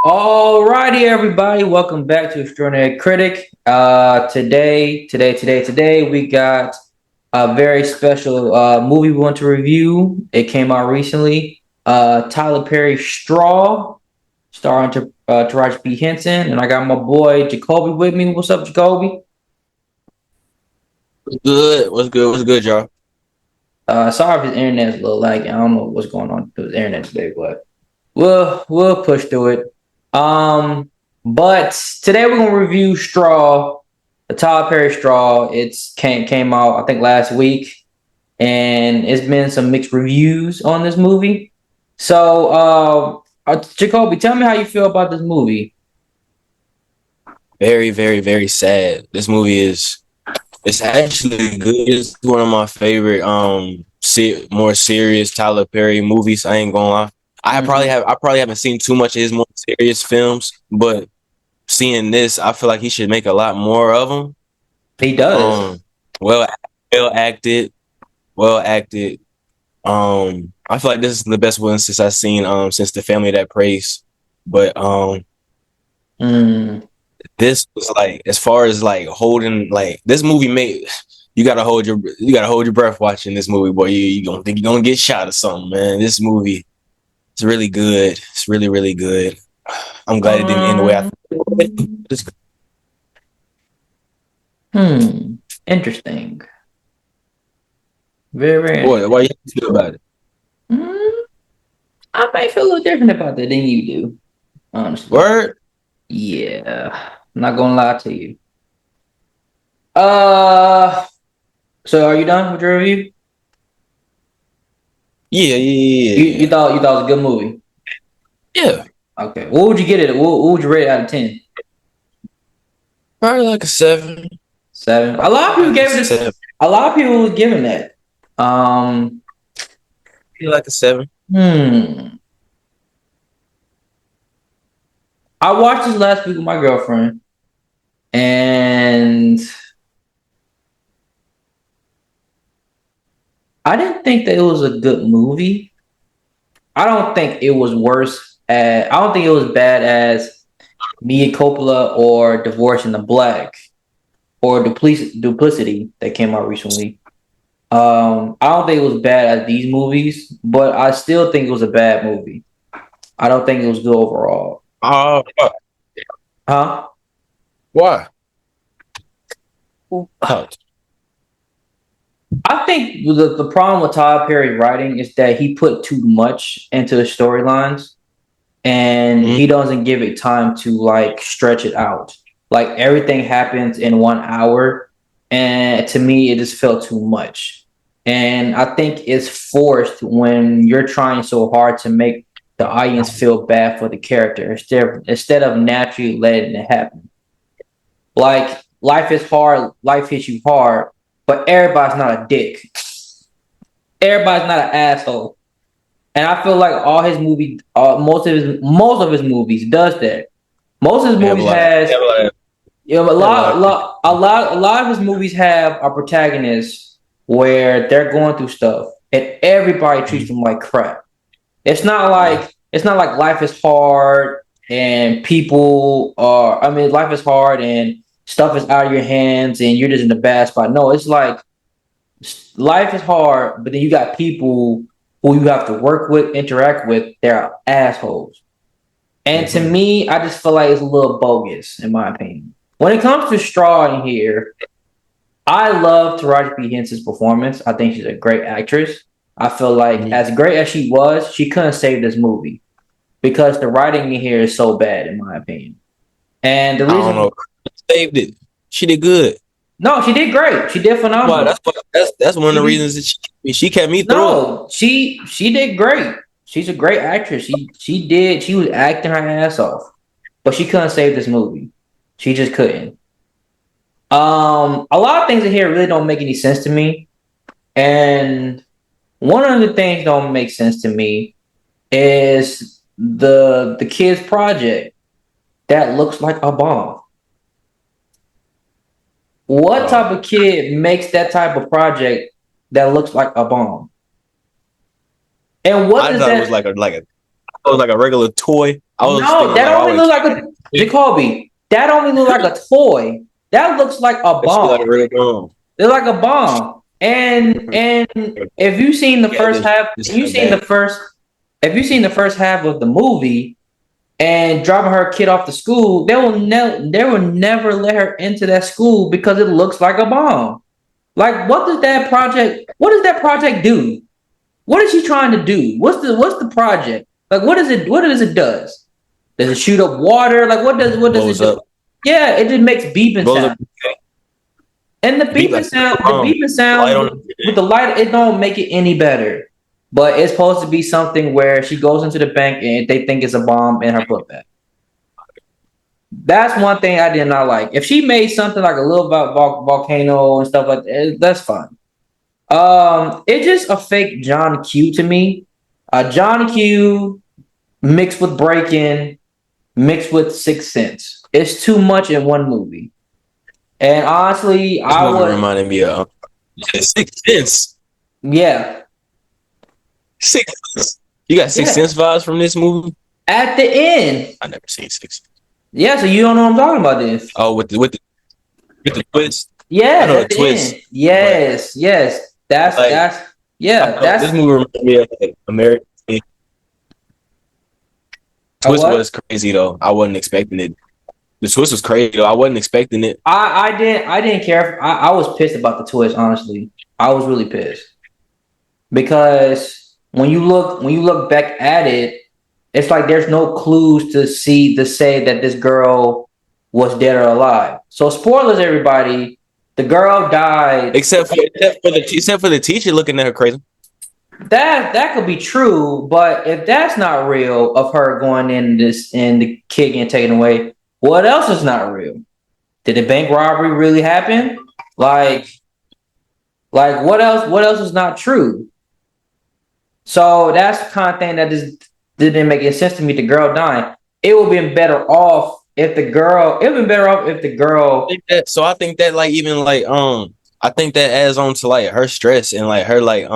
Alrighty, everybody, welcome back to Extraordinary Critic. Today, we got a very special movie we want to review. It came out recently. Tyler Perry Straw, starring Taraji Henson, and I got my boy Jacoby with me. What's up, Jacoby? What's good? What's good? What's good, y'all? Sorry if his internet's a little laggy. I don't know what's going on with his internet today, but we'll push through it. But today we're gonna review Straw, the Tyler Perry Straw. It's came out I think last week, and it's been some mixed reviews on this movie. So, Jacoby, tell me how you feel about this movie. Very, very, very sad. This movie is it's actually good. It's one of my favorite more serious Tyler Perry movies. I ain't gonna lie. Mhm. I probably haven't seen too much of his more serious films, but seeing this, I feel like he should make a lot more of them. He does. Um, well, well acted, well acted. I feel like this is the best one since I've seen since The Family That Prays. But Mm. this was like as far as like holding like this movie made you gotta hold your breath watching this movie, boy. You gonna think you're gonna get shot or something, man. This movie is really good. It's really, really good. I'm glad it didn't end the way I Um. thought. Interesting. Very Boy, interesting. why you feel about it? Mm, I might feel a little different about that than you do, honestly. Word? Yeah, I'm not gonna lie to you. Uh, so are you done with your review? Yeah, yeah, You yeah, you yeah. thought you thought it was a good movie? Yeah. Okay, what would you get it? What would you rate it out of 10? Probably like a 7. 7. A lot of people Like a gave it a. 7. A lot of people was giving that. Um, Maybe like a 7. hmm. I watched this last week with my girlfriend, and I didn't think that it was a good movie. I don't think it was worse. I don't think it was bad as Mia Coppola or Divorce in the Black or Duplicity that came out recently. I don't think it was bad as these movies, but I still think it was a bad movie. I don't think it was good overall. Oh, Huh? why? Oh, I think the problem with Tyler Perry's writing is that he put too much into the storylines and mm, he doesn't give it time to like stretch it out. Like everything happens in 1 hour, and to me, it just felt too much. And I think it's forced when you're trying so hard to make the audience feel bad for the character instead of naturally letting it happen. Like life is hard, life hits you hard, but everybody's not a dick. Everybody's not an asshole. And I feel like all his movies, most of his movies does that. Most of his they have a movies lot of has, they have a lot of a they have a lot lot, a of lot, a lot of his movies have a protagonist where they're going through stuff, and everybody treats mm, them like crap. yeah. It's not like life is hard and people are. I mean, life is hard and stuff is out of your hands and you're just in a bad spot. No, it's like life is hard, but then you got people who you have to work with, interact with. They're assholes. And to Mm-hmm. me, I just feel like it's a little bogus, in my opinion. When it comes to Straw in here, I love Taraji P. Henson's performance. I think she's a great actress. I feel like Mm-hmm. as great as she was, she couldn't save this movie because the writing in here is so bad, in my opinion. And the I don't reason, know. Saved it. She did good. no, she did great. She did Why? phenomenal. That's one of She the did reasons that she kept me through it. no, she did great. She's a great actress. She was acting her ass off, but she couldn't save this movie. She just couldn't. A lot of things in here really don't make any sense to me, and one of the things don't make sense to me is the kid's project that looks like a bomb. What Oh, type of kid makes that type of project that looks like a bomb? And what I does thought it was that? was like a regular toy. I was No, thinking that like, why only would look like a Jacoby. That only look like a toy. That looks like a that shit like bomb. a real bomb? They're like a bomb. And if you've seen the Yeah, first half, this you seen the bad. first, if you've seen the first half of the movie and dropping her kid off to school, they will never let her into that school because it looks like a bomb. Like, what does that project do? What is she trying to do? What's the project? Like, what does it does? Does it shoot up water? Like, what does it Blows do? up. Yeah, it just makes beeping Blows up. sound. And Beat like the beeping light sound on with the light, it don't make it any better. But it's supposed to be something where she goes into the bank and they think it's a bomb in her book bag. That's one thing I did not like. If she made something like a little volcano and stuff like that, that's fine. It's just a fake John Q to me. John Q mixed with Breaking, mixed with Sixth Sense. It's too much in one movie. And honestly, this I movie would, reminded me of Sixth Sense. yeah, Sixth Sense. You got Sixth yeah. Sense vibes from this movie? At the end, I never seen Sixth Sense. yeah. So you don't know what I'm talking about this. Oh, with the twist. I Yes, know the at the end. twist, but Yes, yes. like Yeah. this movie reminded me of like American. A Twist what? was crazy though. I wasn't expecting it. The twist was crazy though. I wasn't expecting it. I didn't care. I was pissed about the twist. Honestly, I was really pissed because when you look back at it, it's like there's no clues to say that this girl was dead or alive. So spoilers, everybody. The girl died. Except for the teacher looking at her crazy. That could be true, but if that's not real of her going in this and the kid getting taken away, what else is not real? Did the bank robbery really happen? Like what else is not true? So that's the kind of thing that just didn't make any sense to me. The girl dying. It would have been better off if the girl it would have been better off if the girl I think that like even like I think that adds on to like her stress and like her like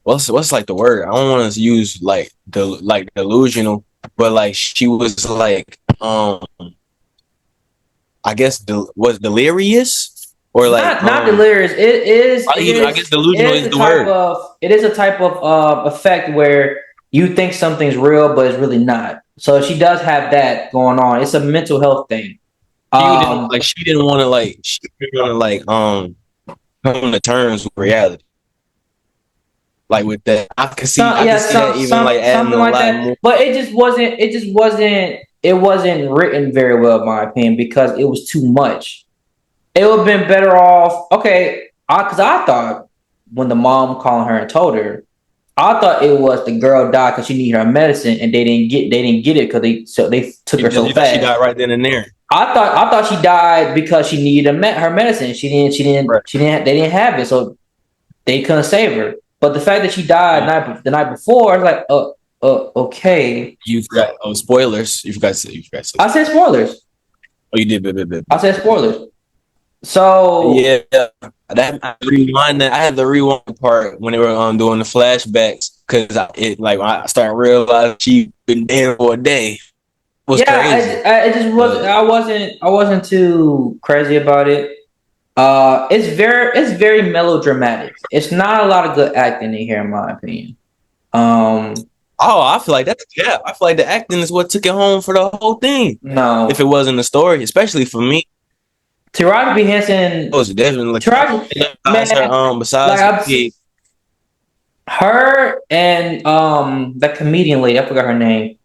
what's like the word? I don't want to use like delusional, but like she was like I guess was delirious or like not delirious. I guess delusional is the word. It is a type of effect where you think something's real but it's really not. So she does have that going on. It's a mental health thing. She didn't want to come to terms with reality. Like with that, I can see that even like adding something a like lot that. more. But it wasn't written very well, in my opinion, because it was too much. It would have been better off. Okay, because I thought when the mom calling her and told her, I thought it was the girl died because she needed her medicine and they didn't get it because they took her so You thought she fast. died right then and there. I thought she died because she needed her medicine. Right. They didn't have it, so they couldn't save her. But the fact that she died the night before, it's like, okay. You forgot. Oh, spoilers. You forgot. I said spoilers. Oh, you did. Bit. I said spoilers. So Yeah, I had to rewind the part when they were doing the flashbacks because I started realizing she been dead for a day. It was crazy. it just wasn't. I wasn't too crazy about it. It's very melodramatic. It's not a lot of good acting in here, in my opinion. I feel like that's I feel like the acting is what took it home for the whole thing. No, If it wasn't the story, especially for me, Taraji B. Henson. it was definitely Taraji, man, besides her and the comedian lady. I forgot her name.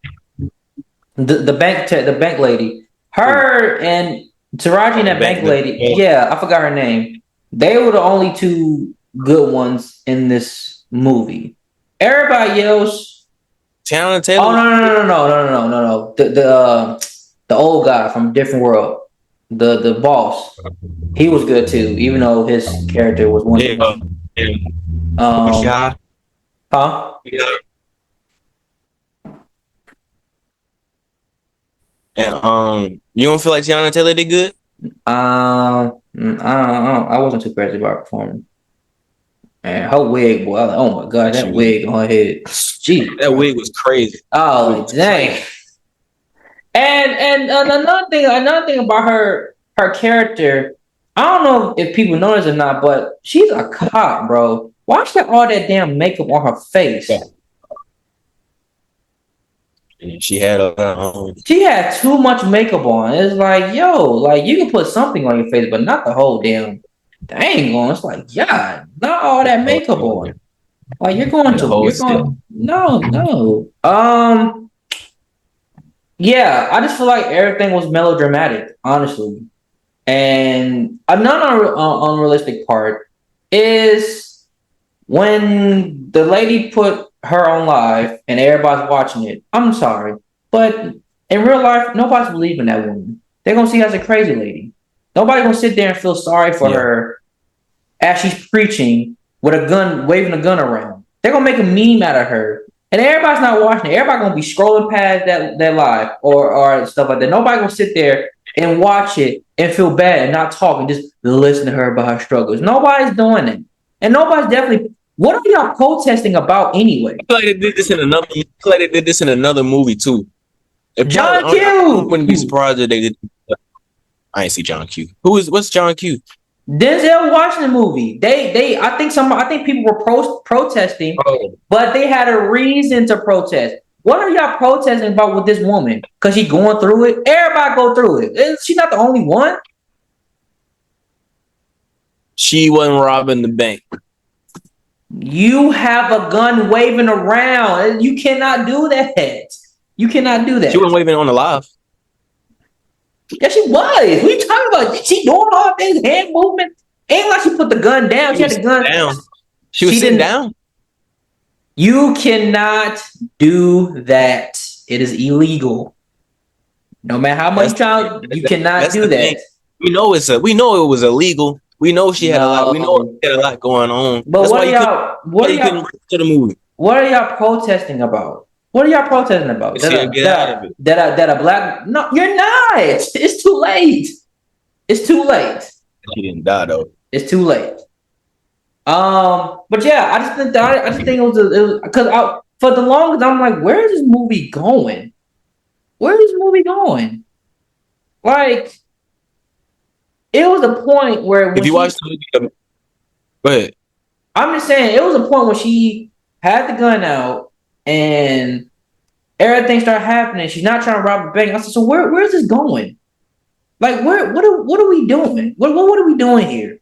The bank lady. Her and Taraji and that bank lady. Yeah, I forgot her name. They were the only two good ones in this movie. Everybody else. Teyana Taylor. Oh no. The old guy from Different World. The boss. He was good too, even though his character was one. Huh? And you don't feel like Teyana Taylor did good? I don't know. I wasn't too crazy about performing. And her wig, boy, I was like, oh my god, that She was wig on her head. Jeez, that bro. wig was crazy. Oh dang. And another thing about her character, I don't know if people know this or not, but she's a cop, bro. Why she got all that damn makeup on her Yeah. face? And she had a She had too much makeup on. It's like, yo, like you can put something on your face, but not the whole damn thing on. It's like, yeah, not all that makeup on. Like the whole you're set. going, no, no. Yeah, I just feel like everything was melodramatic, honestly. And another unrealistic part is when the lady put her on live and everybody's watching it. I'm sorry, but in real life, nobody's believing that woman. They're gonna see her as a crazy lady. Nobody gonna sit there and feel sorry for Yeah. her as she's preaching with a gun, waving a gun around. They're gonna make a meme out of her. And everybody's not watching it. Everybody gonna be scrolling past that live or stuff like that. Nobody gonna sit there and watch it and feel bad and not talk and just listen to her about her struggles. Nobody's doing it. And nobody's definitely what are y'all protesting about anyway? I feel like they did this in another. I feel like they did this in another movie too. John I wouldn't be Q. surprised if they did. I ain't see John Q. What's John Q? Denzel Washington movie. I think people were protesting, Oh, but they had a reason to protest. What are y'all protesting about with this woman? Because she going through it. Everybody go through it. She's not the only one. she wasn't robbing the bank. You have a gun waving around. You cannot do that. You cannot do that. She wasn't waving on the live. Yeah, she was. What are you talking about? She doing all things, hand movement. Ain't like she put the gun down. She had the gun down. She was sitting down. You cannot do that. It is illegal. No matter how much you cannot do that. We know it was illegal. We know she had a lot. We know she had a lot going on. But that's what why are y'all? What are y'all? couldn't bring to the movie? What are y'all protesting about? What are y'all protesting about? That a black? No, you're not. It's too late. It's too late. She didn't die though. It's too late. But yeah, I just think it was because for the longest I'm like, where is this movie going? Where is this movie going? Like, it was a point where when if you watch the movie, go ahead. I'm just saying, it was a point when she had the gun out and everything started happening. She's not trying to rob a bank. I said, so where's this going? Like, what are we doing? What are we doing here?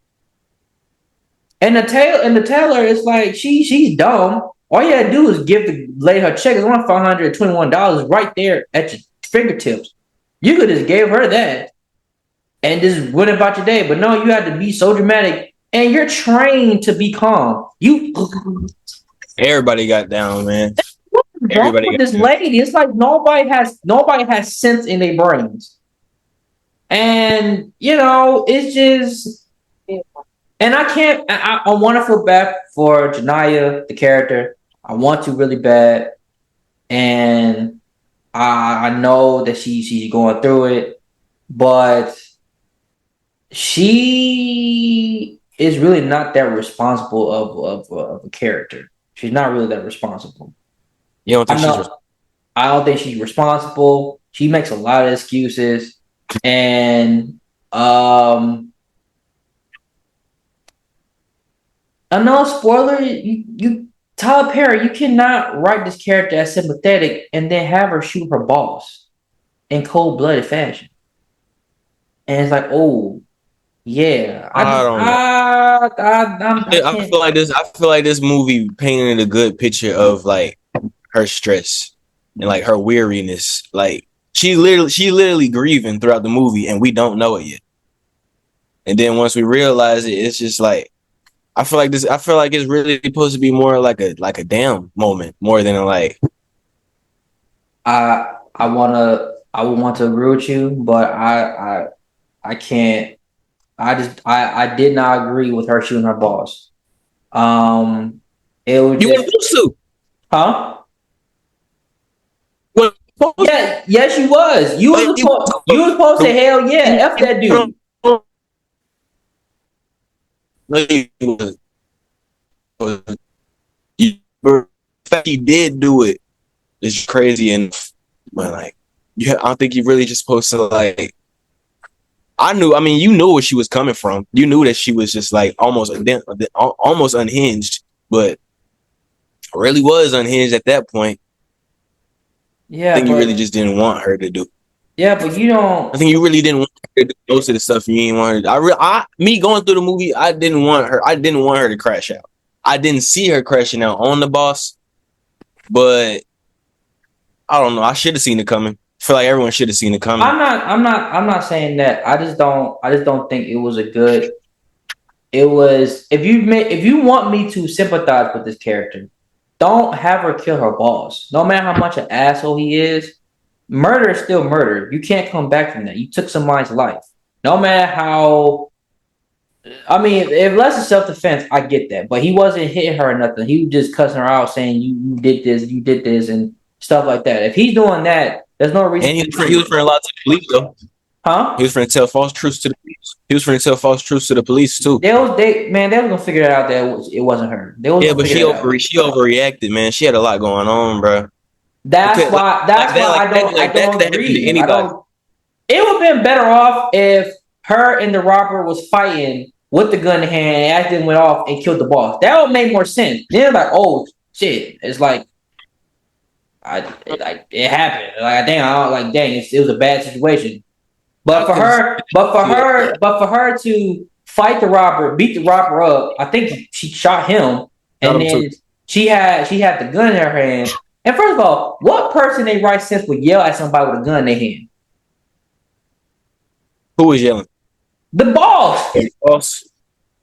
And the Taylor is like, she's dumb. All you gotta do is give the lady her check. It's only $521 right there at your fingertips. You could just gave her that and just went about your day. But no, you had to be so dramatic. And you're trained to be calm. Everybody got down, man. What's wrong with this lady? It's like nobody has sense in their brains. And it's just, and I can't. I want to feel bad for Janaya, the character. I want to really bad, and I know that she's going through it, but she is really not that responsible of a character. She's not really that responsible. You don't think she's? I don't think she's responsible. She makes a lot of excuses, and another spoiler, you Tyler Perry, you cannot write this character as sympathetic and then have her shoot her boss in cold-blooded fashion. And it's like, oh, yeah. I feel like this movie painted a good picture of like her stress and like her weariness. Like she literally grieving throughout the movie and we don't know it yet. And then once we realize it, it's just like I feel like it's really supposed to be more like a damn moment more than like. I would want to agree with you, but I can't. I did not agree with her shooting her boss. It was you were supposed to, huh? Well, yeah, yes, you was. You was supposed to hell yeah, F that dude. The fact he did do it is crazy, and but like, I don't think you really just supposed to like. I mean, you knew where she was coming from. You knew that she was just like almost unhinged, but really was unhinged at that point. I Yeah, think you really but just didn't want her to do. yeah, but you I don't. think you really didn't want her to do most of the stuff you didn't want her. Me going through the movie, I didn't want her. I didn't want her to crash out. I didn't see her crashing out on the boss, but I don't know. I should have seen it coming. I feel like everyone should have seen it coming. I'm not saying that. I just don't think it was a good. It was if you want me to sympathize with this character, don't have her kill her boss. No matter how much an asshole he is, murder is still murder. You can't come back from that. You took somebody's life. No matter how. I mean, if less is self defense, I get that. But he wasn't hitting her or nothing. He was just cussing her out, saying you did this, and stuff like that. If he's doing that, there's no reason. And he was friendly a lot to the police though. Huh? He was trying to tell false truths to the police. He was trying to tell false truths to the police too. They was gonna figure it out that it wasn't her. Yeah, but she overreacted, man. She had a lot going on, bro. That's why I don't agree. I don't. It would have been better off if her and the robber was fighting with the gun in hand and accidentally went off and killed the boss. That would make more sense. Then like, oh shit, it's like it happened. Like it was a bad situation. But for her to fight the robber, beat the robber up, I think she shot him, and then she had the gun in her hand. And first of all, what person in right sense would yell at somebody with a gun in their hand? Who was yelling? The boss. The boss.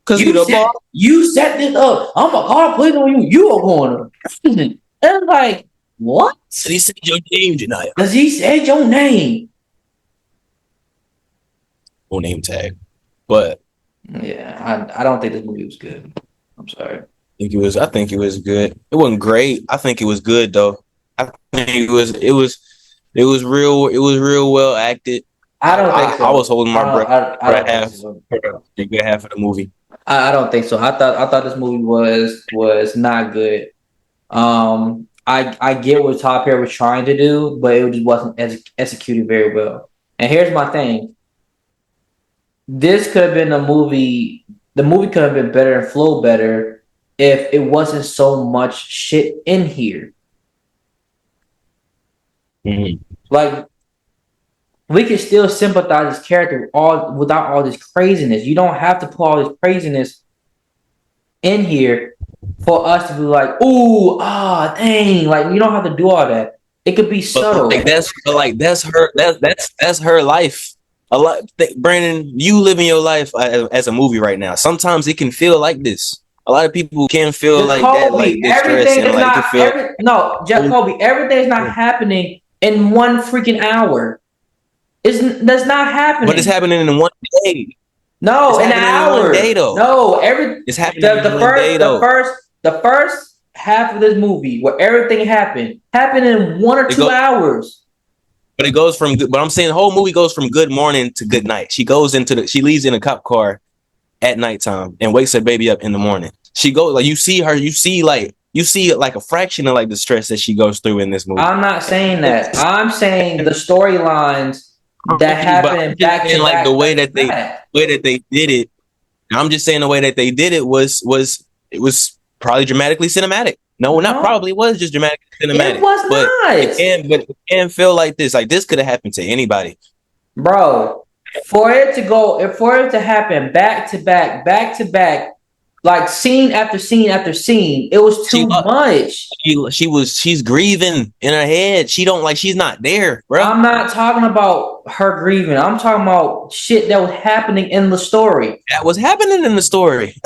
Because you the boss. You set this up. I'm gonna call the police on you. You are going to prison. And it's like, what? Did he say your name, Janaya? Because he said your name. No name tag. But yeah, I don't think this movie was good. I'm sorry. I think it was good. It wasn't great. I think it was good though. I think it was real well acted. I don't think so. I was holding my breath for the good half of the movie. I don't think so. I thought this movie was not good. I get what Top Hair was trying to do, but it just wasn't executed very well. And here's my thing. This could have been a movie. The movie could have been better and flow better if it wasn't so much shit in here. Mm-hmm. Like, we can still sympathize this character without all this craziness. You don't have to put all this craziness in here for us to be like, ooh, dang. Like, you don't have to do all that. It could be subtle. That's her life. A lot, Brandon, you living your life as a movie right now. Sometimes it can feel like this. A lot of people can feel like that, like distress, and like Jacoby, everything's not happening in one freaking hour. That's not happening. But it's happening in one day. No, in an hour. In one day, though. No, it's happening in one day, though. The first half of this movie, where everything happened in 1 or 2 hours. But it goes from, but I'm saying the whole movie goes from good morning to good night. She leaves in a cop car at nighttime and wakes her baby up in the morning. She goes, like, you see like a fraction of like the stress that she goes through in this movie. I'm not saying that. I'm saying the storylines that happen back to like back. The way that they did it. I'm just saying the way that they did it was probably dramatically cinematic. No, not probably. It was just dramatically cinematic. It was not. It can feel like this. Like, this could have happened to anybody. Bro, for it to happen back to back, like scene after scene after scene, it was too much. She's grieving in her head. She's not there, bro. I'm not talking about her grieving. I'm talking about shit that was happening in the story. That was happening in the story.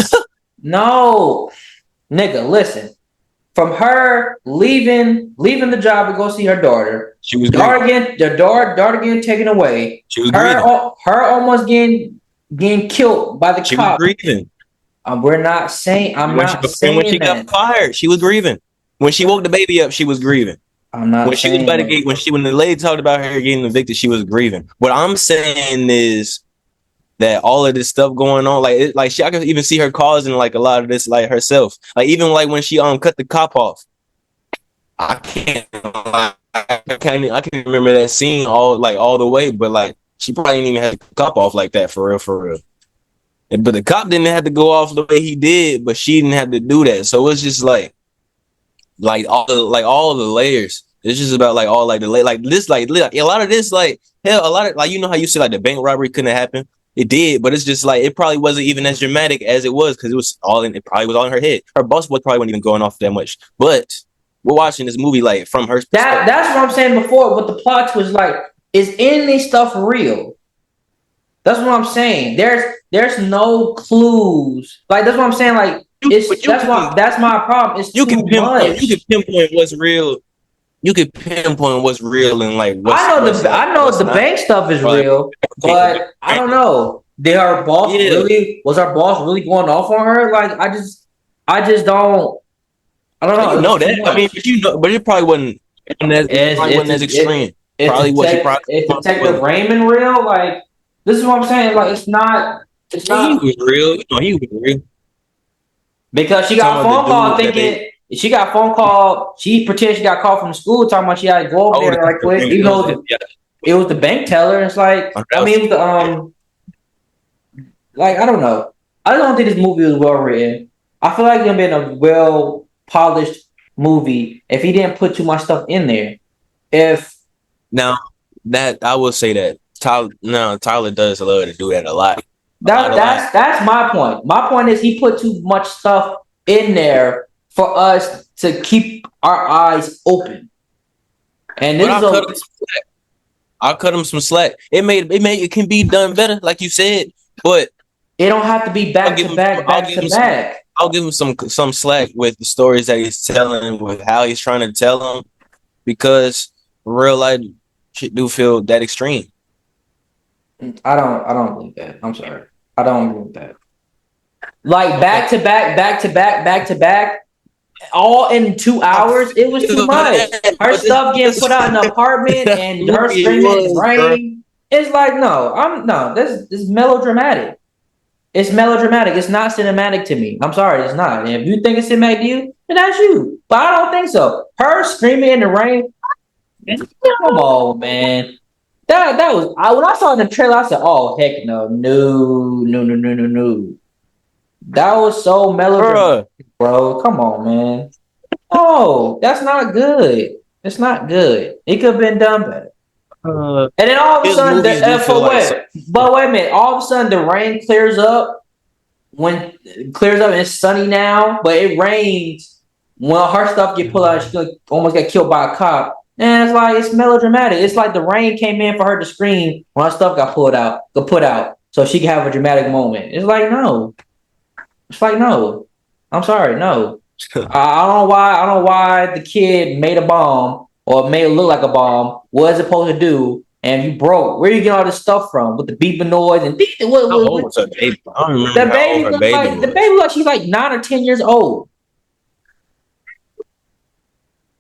No, nigga, listen. From her leaving the job to go see her daughter. She was daughter getting taken away. She was her almost getting killed by the cop. She was grieving. We're not saying. When she got fired, she was grieving. When she woke the baby up, she was grieving. I'm not. When she was about to get, when the lady talked about her getting evicted, she was grieving. What I'm saying is, that all of this stuff going on, like I could even see her causing like a lot of this like herself. Like even like when she cut the cop off, I can't I can't remember that scene all the way, but like she probably didn't even have the cop off like that for real, for real. But the cop didn't have to go off the way he did, but she didn't have to do that. So it's just like all the layers. It's just about like all like the like this like a lot of this like hell a lot of like you know how you say like the bank robbery couldn't have happened. It did, but it's just like it probably wasn't even as dramatic as it was because it probably was all in her head. Her boss was probably wasn't even going off that much. But we're watching this movie like from her perspective. That's what I'm saying before. But the plot was like, is any stuff real? That's what I'm saying. There's no clues. Like that's what I'm saying. Like that's my problem. It's too much. You can pinpoint what's real. You could pinpoint what's real and like I know the bank stuff is real, but I don't know. Did her boss was our boss really going off on her? Like I just don't. I don't know. You know that. I mean, but it probably wasn't as extreme. Is Detective Raymond real? Like this is what I'm saying. Like it's not. He was real. No, he was real. Because she got a phone call thinking. She got a phone call. She pretended she got a call from the school talking about she had to go over there right quick. Even though it was the bank teller. It's like I mean, it was like I don't know. I don't think this movie was well written. I feel like it would have been a well polished movie if he didn't put too much stuff in there. Now that I will say that Tyler does love to do that a lot. That's my point. My point is he put too much stuff in there for us to keep our eyes open. And this I'll cut him some slack. It can be done better, like you said, but it don't have to be back to back. I'll give him some slack with the stories that he's telling, with how he's trying to tell them, because real life shit do feel that extreme. I don't believe that. I'm sorry. I don't believe that. Like back to back. All in 2 hours, it was too much. Her stuff getting put out in the apartment and her screaming in the rain. It's like this is melodramatic. It's melodramatic. It's not cinematic to me. I'm sorry, it's not. And if you think it's cinematic to you, then that's you. But I don't think so. Her screaming in the rain. Come on, man. That was when I saw it in the trailer, I said, "Oh heck no. That was so melodramatic, bro. Come on, man. Oh, that's not good. It's not good. It could have been done better." And then all of a sudden, but wait a minute. All of a sudden, the rain clears up. And it's sunny now, but it rains when her stuff get pulled out. She almost got killed by a cop. And it's melodramatic. It's like the rain came in for her to scream when her stuff got put out, so she can have a dramatic moment. It's like no. It's like no. I'm sorry, no. I don't know why the kid made a bomb or made it look like a bomb. What is it supposed to do? And if you broke, where you get all this stuff from with the beeping noise and baby? I don't remember the baby look like she's like 9 or 10 years old.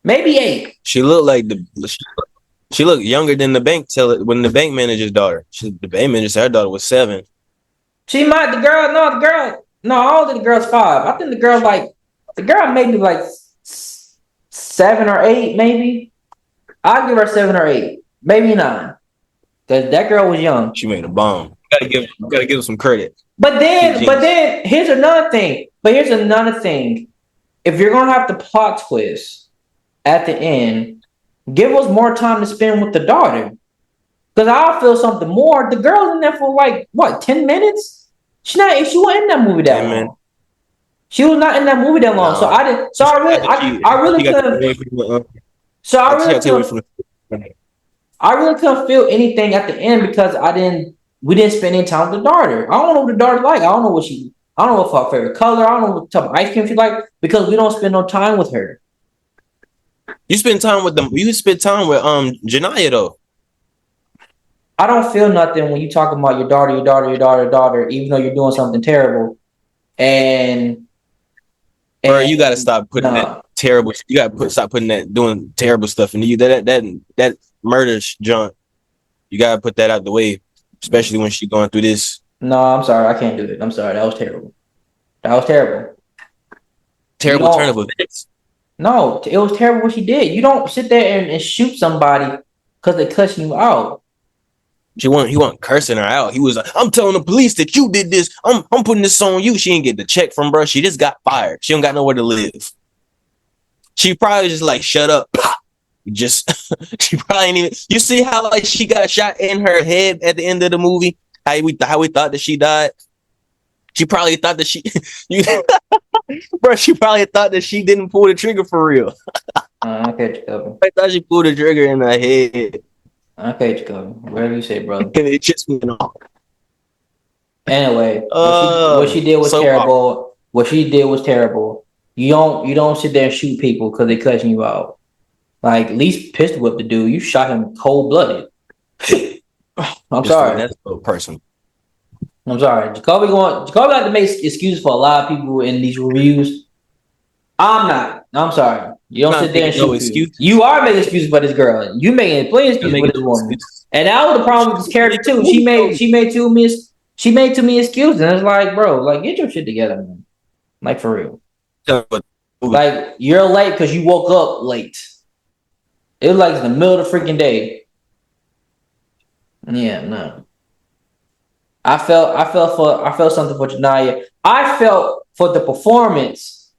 Maybe 8. She looked like she looked younger than the bank teller when the bank manager's daughter. The bank manager said her daughter was 7. No, I don't think the girl's 5. I think the girl maybe like 7 or 8, maybe. I'll give her 7 or 8, maybe 9. Because that girl was young. She made a bomb. You gotta give her some credit. But then here's another thing. If you're gonna have the plot twist at the end, give us more time to spend with the daughter. Because I'll feel something more. The girl's in there for like 10 minutes? She wasn't in that movie that long. She was not in that movie that long. So I really couldn't feel anything at the end because we didn't spend any time with the daughter. I don't know what the daughter like. I don't know what her favorite color. I don't know what type of ice cream she like because we don't spend no time with her. You spend time with them. You spend time with Janaya though. I don't feel nothing when you talk about your daughter, even though you're doing something terrible. And bro, you gotta stop putting that terrible. You gotta stop putting that doing terrible stuff in you. That murder junk. You gotta put that out the way, especially when she's going through this. No, I'm sorry, I can't do it. I'm sorry, that was terrible. That was terrible. You Terrible turn don't. of events. No, it was terrible what she did. You don't sit there and shoot somebody because they're cussing you out. He wasn't cursing her out. He was like, I'm telling the police that you did this. I'm putting this on you. She didn't get the check from bro. She just got fired. She don't got nowhere to live. She probably just like shut up. Just she probably ain't even. You see how like she got shot in her head at the end of the movie? How we thought that she died. She probably thought that she, you, bro. She probably thought that she didn't pull the trigger for real. Okay, Jacoby. I thought she pulled the trigger in her head, Okay, Jacoby. Whatever you say, brother. and it just went off. Anyway, what she did was So terrible. What she did was terrible. You don't sit there and shoot people because they cussing you out. Like at least pistol whip the dude. You shot him cold blooded. I'm sorry. that's so personal. I'm sorry. Jacoby like to make excuses for a lot of people in these reviews. I'm not. I'm sorry. You don't I'm sit not there and making no shoot people. excuses. You are making excuses for this girl. You making plenty of I'm excuses for making this no woman. excuses. And that was the problem with this character too. She made too many excuses. And it's like, bro, like get your shit together, man. Like for real. Like you're late because you woke up late. It was like in the middle of the freaking day. Yeah, no. I felt something for Janaya. I felt for the performance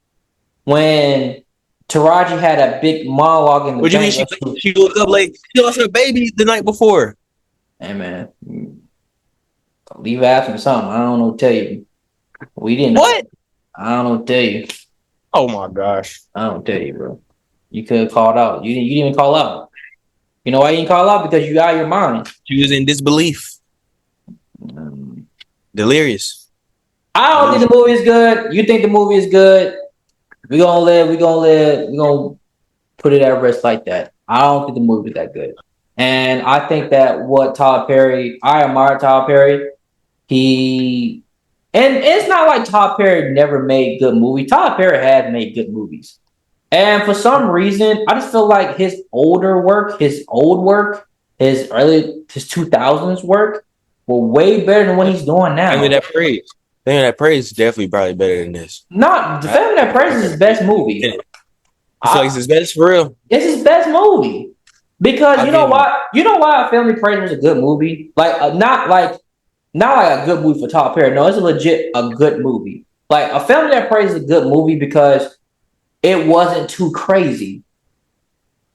when Taraji had a big monologue in the What do you mean bank. she woke up late? She lost her baby the night before. Hey man, leave asking something. I don't know what to tell you. We didn't know. What? I don't know what to tell you. Oh my gosh. I don't tell you, bro. You could have called out. You didn't even call out. You know why you didn't call out? Because you out of your mind. She was in disbelief. Delirious. I don't think the movie is good. You think the movie is good. We're gonna put it at rest like that. I don't think the movie is that good. And I think that I admire Tyler Perry. And it's not like Tyler Perry never made good movies. Tyler Perry has made good movies. And for some reason, I just feel like his old work, his 2000s work, were way better than what he's doing now. Family That Praise is definitely probably better than this. Not the Family That Praise is his best movie. I feel like it's his best for real. It's his best movie because you know why? You know why Family Praise was a good movie? Like not like a good movie for Tyler Perry. No, it's a good movie. Like A Family That Prays is a good movie because it wasn't too crazy.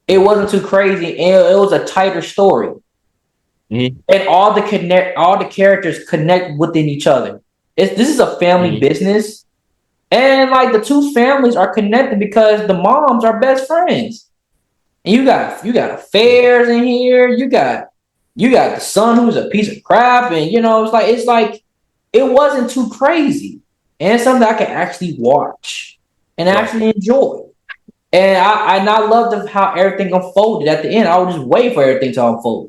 It wasn't too crazy, and it was a tighter story. Mm-hmm. And all the characters connect within each other. This is a family business, and like the two families are connected because the moms are best friends. And you got affairs in here. You got the son who's a piece of crap, and it's like it wasn't too crazy, and it's something I can actually watch and actually enjoy. And I loved how everything unfolded at the end. I would just wait for everything to unfold.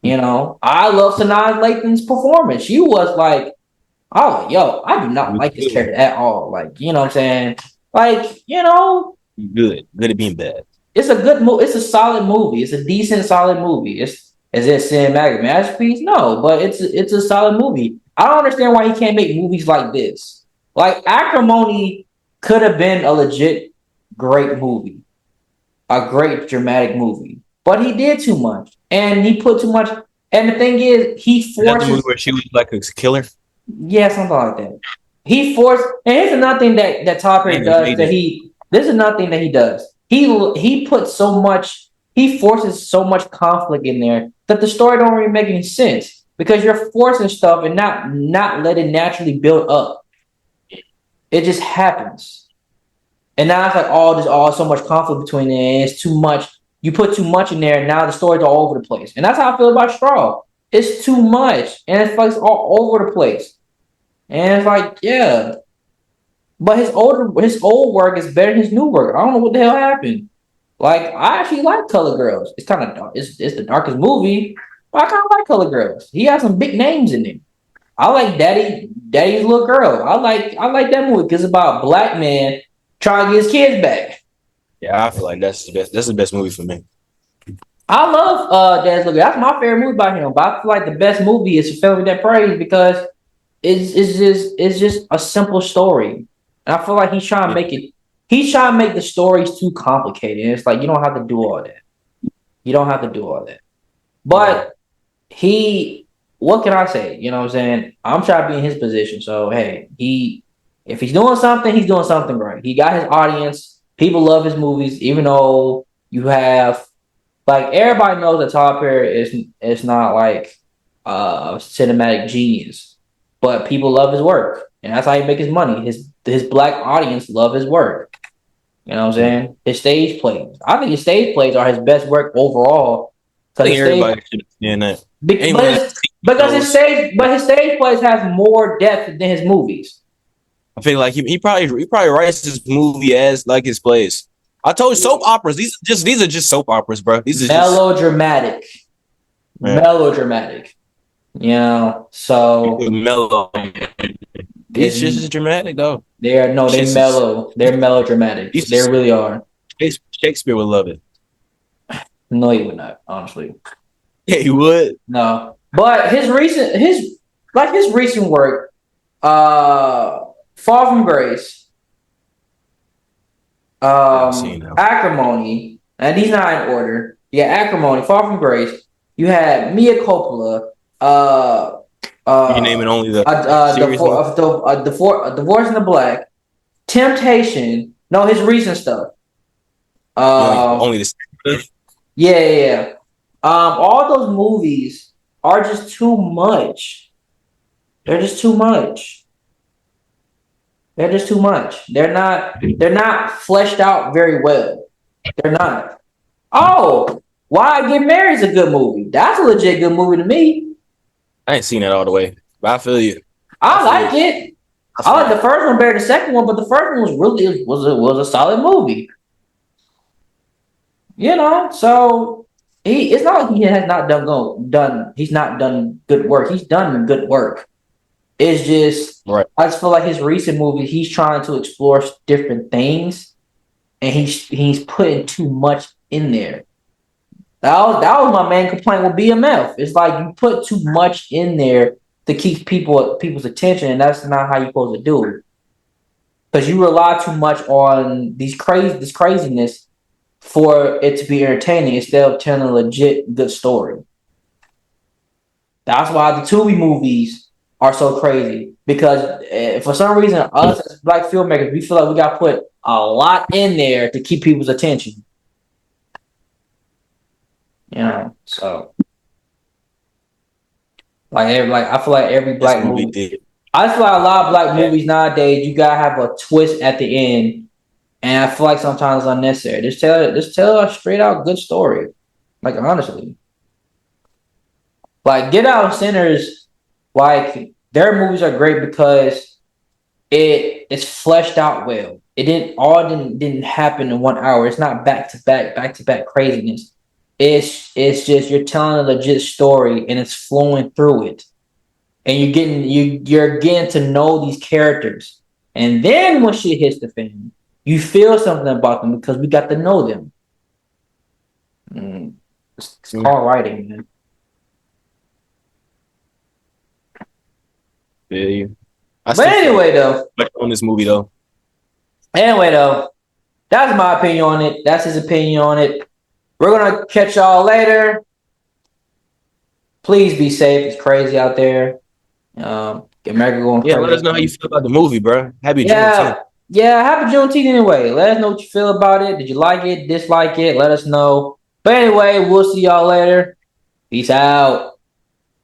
I love Sanaa Lathan's performance. She was like, oh, yo, I do not like this character at all. Like, you know what I'm saying? Like, good at being bad. It's a good movie. It's a solid movie. It's a decent, solid movie. Is it cinematic masterpiece? No, but it's a solid movie. I don't understand why he can't make movies like this. Like Acrimony could have been a legit great movie, a great dramatic movie, but he did too much and he put too much. And the thing is, he forced. That movie where she was like a killer. Yeah, something like that. He forced. And here's another thing that Tyler Perry does. This is another thing that he does. He puts so much. He forces so much conflict in there that the story don't really make any sense because you're forcing stuff and not let it naturally build up. It just happens, and now it's like so much conflict between it. And it's too much. You put too much in there, and now the story's all over the place. And that's how I feel about Straw. It's too much, and it's like all over the place. And it's like, yeah, but his old work is better than his new work. I don't know what the hell happened. Like, I actually like Color Girls. It's kind of dark. It's the darkest movie, but I kind of like Color Girls. He has some big names in it. I like Daddy's Little Girl. I like that movie because it's about a black man trying to get his kids back. Yeah, I feel like that's the best. That's the best movie for me. I love Dance Look Good. That's my favorite movie by him. But I feel like the best movie is Family That Prays because it's just a simple story. And I feel like Yeah. he's trying to make the stories too complicated. And it's like you don't have to do all that. You don't have to do all that. Yeah. But he what can I say? You know what I'm saying? I'm trying to be in his position. So hey, if he's doing something, he's doing something right. He got his audience. People love his movies, even though you have like everybody knows that Tyler Perry is not like a cinematic genius, but people love his work, and that's how he make his money. His black audience love his work. You know what I'm Yeah. saying? His stage plays. I think his stage plays are his best work overall. I Because think his stage, everybody should understand that. be- but Anyone that his, because his knows, stage, but his stage plays has more depth than his movies. I feel like he probably writes this movie as like his plays. I told you soap operas. These are just soap operas, bro. These are just Melodramatic, man, melodramatic. You know, so mellow. it's These shits is dramatic though. they're no, they Shits is mellow. They're melodramatic. these They is really are. Shakespeare would love it. No, he would not. Honestly, Yeah, he would. no. But his recent work, Fall from Grace, Never seen that. Acrimony, and these not in order. Yeah, Acrimony, Fall from Grace. You had Mia Coppola, You name it only the serious one. Divorce in the Black, Temptation. No, his recent stuff. Um, Only the yeah. All those movies are just too much. They're just too much. They're just too much. They're not fleshed out very well. They're not. Oh, Why I Get Married is a good movie. That's a legit good movie to me. I ain't seen that all the way, but I feel you. I like it. I like the first one better than the second one, but the first one was really was a solid movie. You know, so it's not like he has not done he's not done good work. He's done good work. It's just Right. I just feel like his recent movie, he's trying to explore different things, and he's putting too much in there. That was my main complaint with BMF. It's like you put too much in there to keep people's attention, and that's not how you're supposed to do it. Because you rely too much on this craziness for it to be entertaining instead of telling a legit good story. That's why the Tubi movies are so crazy because for some reason, us as black filmmakers, we feel like we got to put a lot in there to keep people's attention. You know, so I feel like every black movie. Did. I feel like a lot of black movies nowadays, you gotta have a twist at the end, and I feel like sometimes it's unnecessary. Just tell a straight out good story, like honestly. Like Get Out and Sinners, like their movies are great because it's fleshed out well. It didn't happen in 1 hour. It's not back to back craziness. It's just you're telling a legit story and it's flowing through it. And you're getting to know these characters. And then when shit hits the fan, you feel something about them because we got to know them. It's called writing, man. Yeah. But anyway, though. On this movie though. Anyway, though, that's my opinion on it. That's his opinion on it. We're gonna catch y'all later. Please be safe. It's crazy out there. America going crazy. Yeah, let us know how you feel about the movie, bro. Happy Juneteenth. Yeah, happy Juneteenth anyway. Let us know what you feel about it. Did you like it? Dislike it? Let us know. But anyway, we'll see y'all later. Peace out.